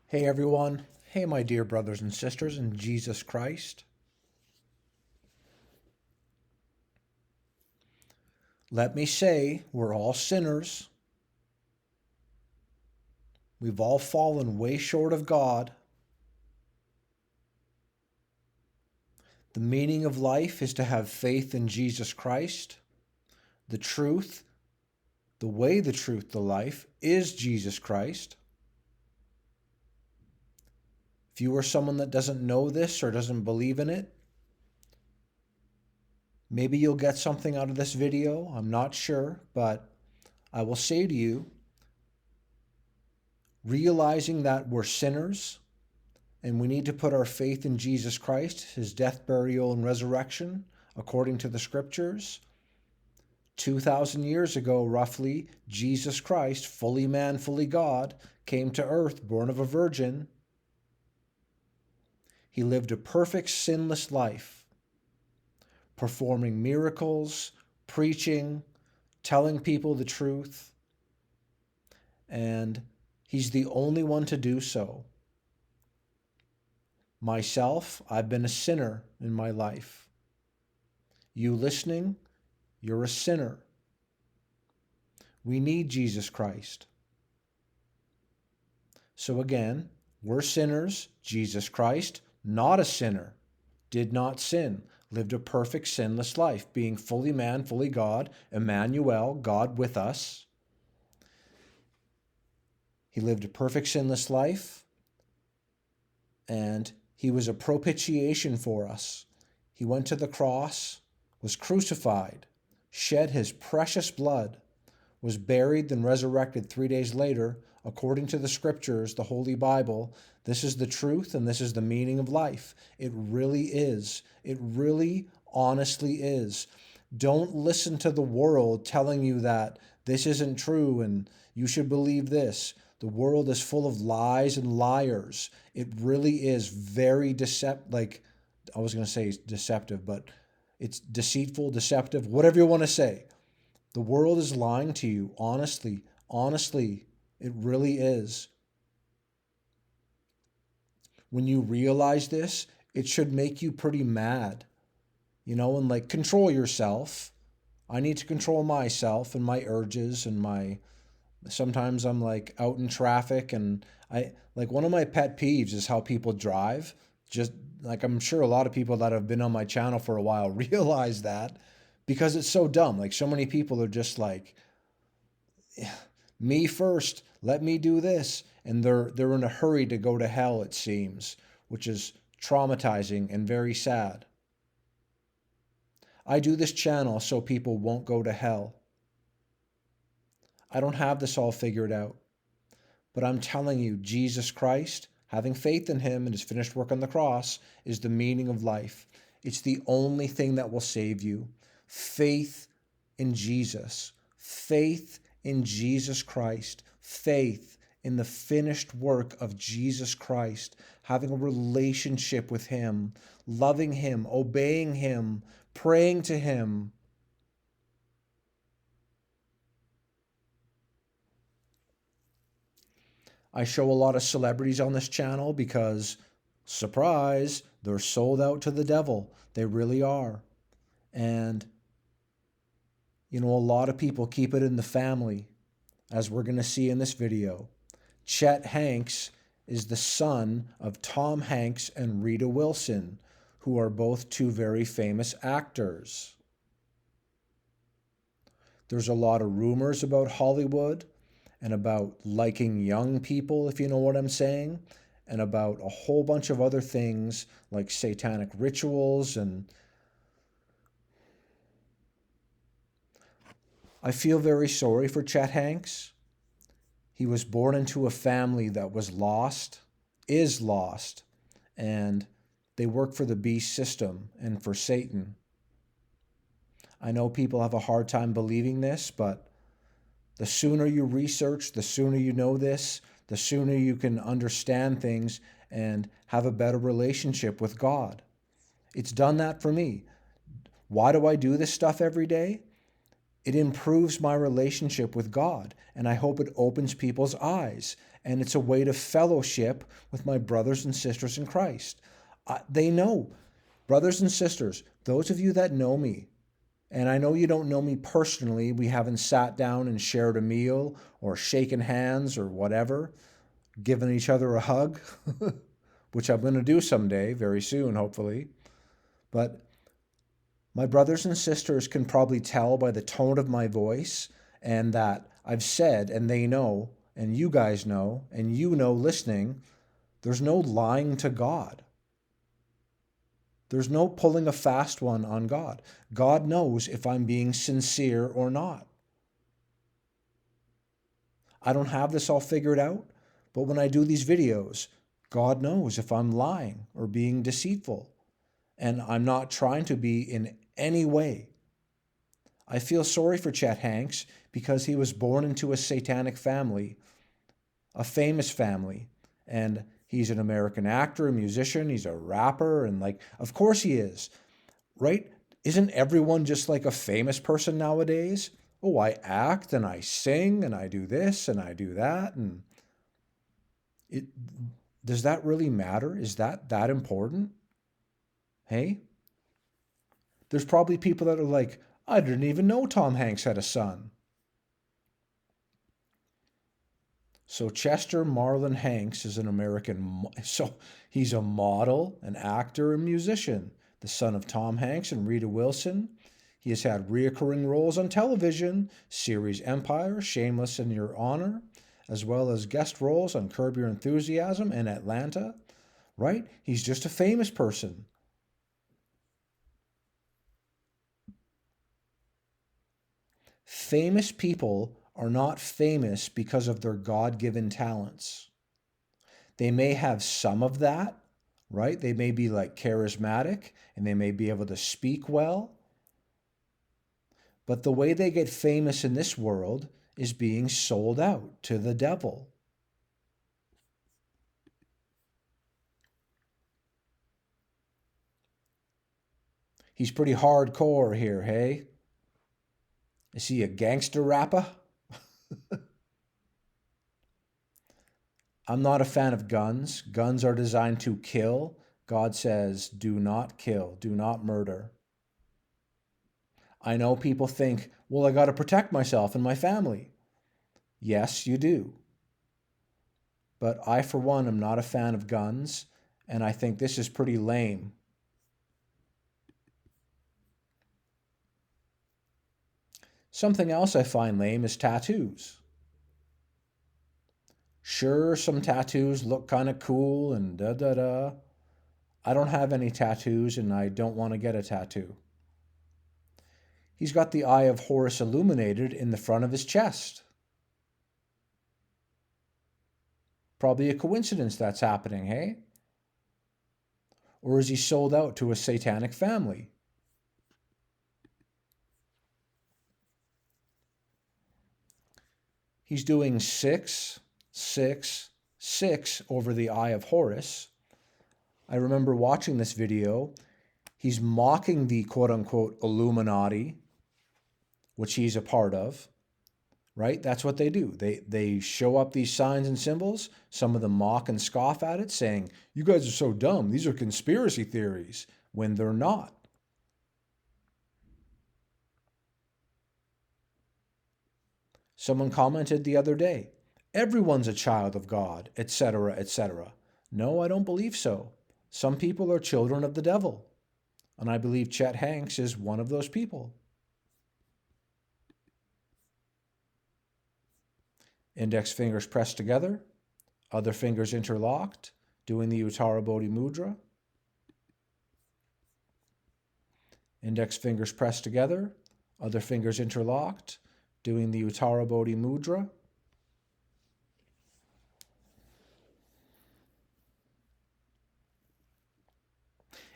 Hey everyone. Hey, my dear brothers and sisters in Jesus Christ. Let me say, we're all sinners. We've all fallen way short of God. The meaning of life is to have faith in Jesus Christ. The truth, the way, the truth, the life is Jesus Christ. If you are someone that doesn't know this or doesn't believe in it, maybe you'll get something out of this video. I'm not sure, but I will say to you, realizing that we're sinners, and we need to put our faith in Jesus Christ, his death, burial, and resurrection, according to the scriptures. 2,000 years ago, roughly, Jesus Christ, fully man, fully God, came to earth, born of a virgin. He lived a perfect, sinless life, performing miracles, preaching, telling people the truth, and he's the only one to do so. Myself, I've been a sinner in my life. You listening, you're a sinner. We need Jesus Christ. So again, we're sinners. Jesus Christ, not a sinner, did not sin, lived a perfect sinless life, being fully man, fully God, Emmanuel, God with us. He lived a perfect sinless life, and he was a propitiation for us. He went to the cross, was crucified, shed his precious blood, was buried, then resurrected 3 days later, according to the scriptures, the Holy Bible. This is the truth, and this is the meaning of life. It really is. It really, honestly is. Don't listen to the world telling you that this isn't true and you should believe this. The world is full of lies and liars. It really is very I was going to say deceptive, but it's deceitful, deceptive, whatever you want to say. The world is lying to you, honestly. Honestly, it really is. When you realize this, it should make you pretty mad, and control yourself. I need to control myself and my urges and sometimes I'm like out in traffic and one of my pet peeves is how people drive. Just like I'm sure a lot of people that have been on my channel for a while realize that because it's so dumb. Like so many people are just like, me first, let me do this. And they're in a hurry to go to hell, it seems, which is traumatizing and very sad. I do this channel so people won't go to hell. I don't have this all figured out. But I'm telling you, Jesus Christ, having faith in him and his finished work on the cross, is the meaning of life. It's the only thing that will save you. Faith in Jesus. Faith in Jesus Christ. Faith in the finished work of Jesus Christ. Having a relationship with him. Loving him. Obeying him. Praying to him. I show a lot of celebrities on this channel because, surprise, they're sold out to the devil. They really are. And, a lot of people keep it in the family, as we're going to see in this video. Chet Hanks is the son of Tom Hanks and Rita Wilson, who are both two very famous actors. There's a lot of rumors about Hollywood and about liking young people, if you know what I'm saying, and about a whole bunch of other things like satanic rituals. And I feel very sorry for Chet Hanks. He was born into a family that was lost, is lost, and they work for the beast system and for Satan. I know people have a hard time believing this, but the sooner you research, the sooner you know this, the sooner you can understand things and have a better relationship with God. It's done that for me. Why do I do this stuff every day? It improves my relationship with God, and I hope it opens people's eyes. And it's a way to fellowship with my brothers and sisters in Christ. They know, brothers and sisters, those of you that know me, and I know you don't know me personally, we haven't sat down and shared a meal or shaken hands or whatever, given each other a hug, which I'm going to do someday, very soon, hopefully. But my brothers and sisters can probably tell by the tone of my voice and that I've said, and they know, and you guys know, and you know listening, there's no lying to God. There's no pulling a fast one on God. God knows if I'm being sincere or not. I don't have this all figured out, but when I do these videos, God knows if I'm lying or being deceitful. And I'm not trying to be in any way. I feel sorry for Chet Hanks because he was born into a satanic family, a famous family, and he's an American actor, a musician, he's a rapper, and of course he is, right? Isn't everyone just like a famous person nowadays? Oh, I act and I sing and I do this and I do that, and it does that really matter? Is that important? Hey? There's probably people that are like, I didn't even know Tom Hanks had a son. So Chester Marlon Hanks is an American, so he's a model, an actor, and musician, the son of Tom Hanks and Rita Wilson. He has had recurring roles on television, series Empire, Shameless in Your Honor, as well as guest roles on Curb Your Enthusiasm and Atlanta, right? He's just a famous person. Famous people are not famous because of their God-given talents. They may have some of that, right? They may be charismatic and they may be able to speak well. But the way they get famous in this world is being sold out to the devil. He's pretty hardcore here, hey? Is he a gangster rapper? I'm not a fan of guns. Guns are designed to kill. God says, do not kill, do not murder. I know people think, well, I got to protect myself and my family. Yes, you do. But I, for one, am not a fan of guns, and I think this is pretty lame. Something else I find lame is tattoos. Sure, some tattoos look kind of cool and da-da-da. I don't have any tattoos and I don't want to get a tattoo. He's got the Eye of Horus illuminated in the front of his chest. Probably a coincidence that's happening, hey? Or is he sold out to a satanic family? He's doing 6, 6, 6 over the Eye of Horus. I remember watching this video. He's mocking the quote-unquote Illuminati, which he's a part of, right? That's what they do. They show up these signs and symbols. Some of them mock and scoff at it, saying, you guys are so dumb. These are conspiracy theories, when they're not. Someone commented the other day, everyone's a child of God, etc., etc. No, I don't believe so. Some people are children of the devil. And I believe Chet Hanks is one of those people. Index fingers pressed together, other fingers interlocked, doing the Uttara Bodhi Mudra. Index fingers pressed together, other fingers interlocked, doing the Uttara Bodhi Mudra.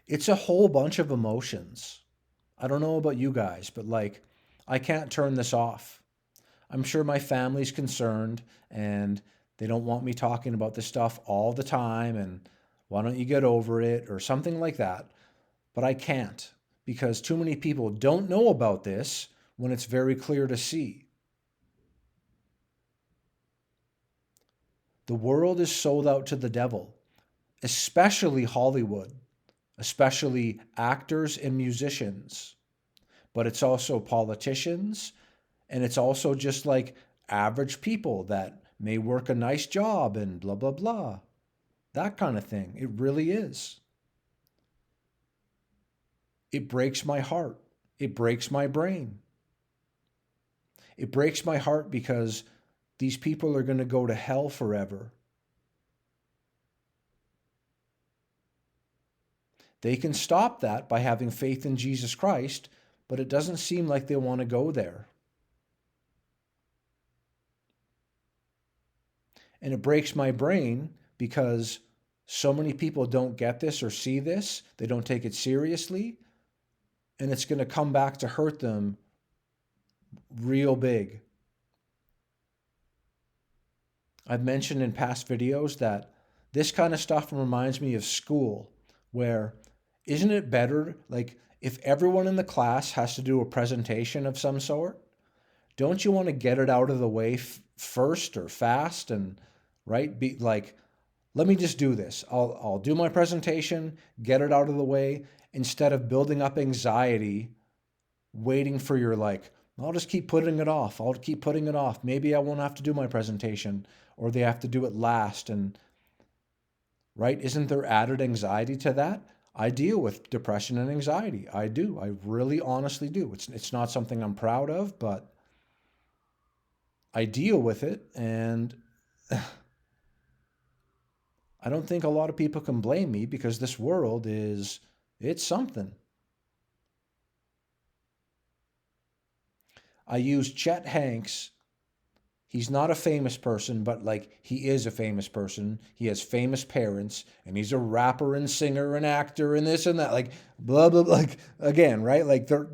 It's a whole bunch of emotions. I don't know about you guys, but I can't turn this off. I'm sure my family's concerned and they don't want me talking about this stuff all the time and why don't you get over it or something like that. But I can't because too many people don't know about this, when it's very clear to see. The world is sold out to the devil, especially Hollywood, especially actors and musicians. But it's also politicians, and it's also just like average people that may work a nice job and blah, blah, blah. That kind of thing. It really is. It breaks my heart. It breaks my brain. It breaks my heart because these people are going to go to hell forever. They can stop that by having faith in Jesus Christ, but it doesn't seem like they want to go there. And it breaks my brain because so many people don't get this or see this. They don't take it seriously. And it's going to come back to hurt them real big. I've mentioned in past videos that this kind of stuff reminds me of school, where isn't it better, like, if everyone in the class has to do a presentation of some sort, don't you want to get it out of the way first or fast and, right, be like, let me just do this. I'll do my presentation, get it out of the way, instead of building up anxiety, waiting for your, like, I'll just keep putting it off. I'll keep putting it off. Maybe I won't have to do my presentation, or they have to do it last. And, right, isn't there added anxiety to that? I deal with depression and anxiety. I do. I really honestly do. It's not something I'm proud of, but I deal with it, and I don't think a lot of people can blame me, because this world it's something. I use Chet Hanks. He's not a famous person, but like, he is a famous person. He has famous parents, and he's a rapper and singer and actor and this and that. Like, blah, blah, blah. Like, again, right? Like, there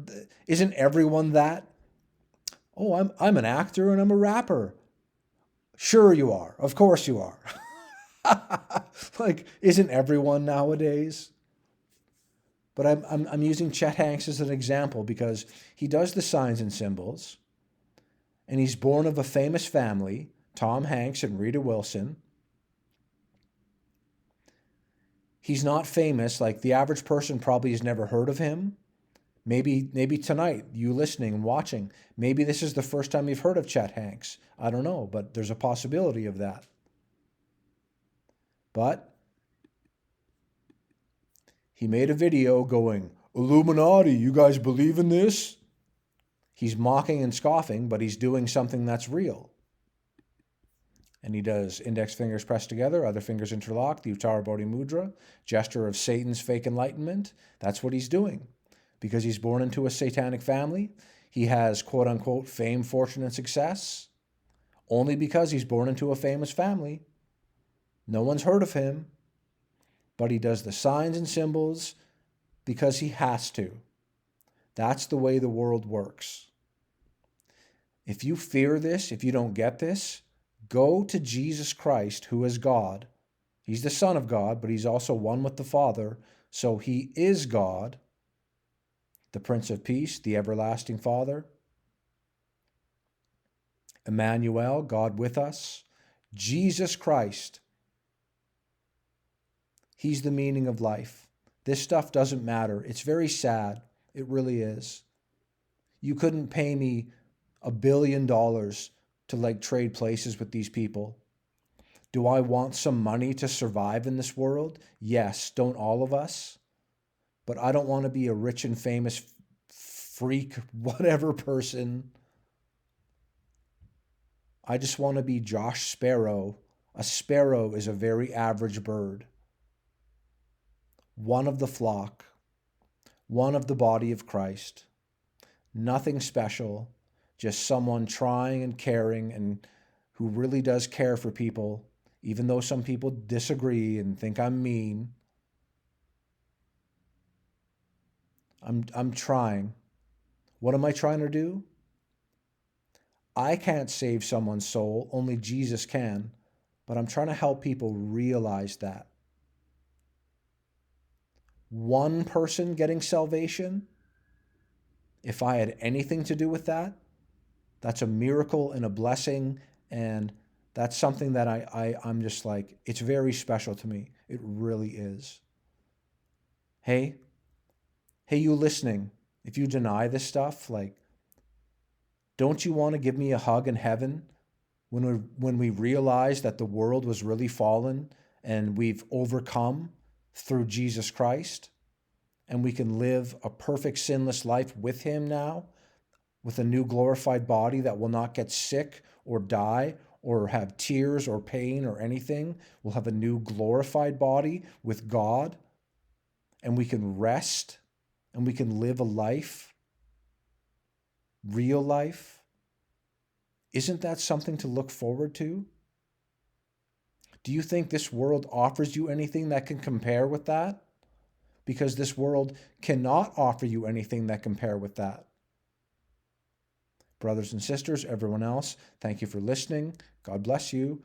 isn't everyone that? Oh, I'm an actor and I'm a rapper. Sure you are. Of course you are. Like, isn't everyone nowadays? But I'm using Chet Hanks as an example because he does the signs and symbols, and he's born of a famous family, Tom Hanks and Rita Wilson. He's not famous, like the average person probably has never heard of him. Maybe tonight, you listening and watching, maybe this is the first time you've heard of Chet Hanks. I don't know, but there's a possibility of that. But he made a video going, Illuminati, you guys believe in this? He's mocking and scoffing, but he's doing something that's real. And he does index fingers pressed together, other fingers interlocked, the Uttara Bodhi Mudra, gesture of Satan's fake enlightenment. That's what he's doing. Because he's born into a satanic family, he has quote unquote fame, fortune, and success, only because he's born into a famous family. No one's heard of him, but he does the signs and symbols because he has to. That's the way the world works. If you fear this, if you don't get this, go to Jesus Christ, who is God. He's the Son of God, but he's also one with the Father, so he is God, the Prince of Peace, the everlasting Father. Emmanuel, God with us. Jesus Christ. He's the meaning of life. This stuff doesn't matter. It's very sad. It really is. You couldn't pay me $1 billion to like trade places with these people. Do I want some money to survive in this world? Yes, don't all of us? But I don't want to be a rich and famous freak, whatever person. I just want to be Josh Sparrow. A sparrow is a very average bird. One of the flock. One of the body of Christ. Nothing special. Just someone trying and caring and who really does care for people, even though some people disagree and think I'm mean. I'm trying. What am I trying to do? I can't save someone's soul, only Jesus can, but I'm trying to help people realize that. One person getting salvation if I had anything to do with that, that's a miracle and a blessing. And that's something that I'm just like, it's very special to me. It really is. Hey, you listening, if you deny this stuff, like, don't you want to give me a hug in heaven when we realize that the world was really fallen and we've overcome through Jesus Christ, and we can live a perfect sinless life with him now, with a new glorified body that will not get sick or die or have tears or pain or anything? We'll have a new glorified body with God, and we can rest and we can live a life, real life. Isn't that something to look forward to? Do you think this world offers you anything that can compare with that? Because this world cannot offer you anything that compare with that. Brothers and sisters, everyone else, thank you for listening. God bless you.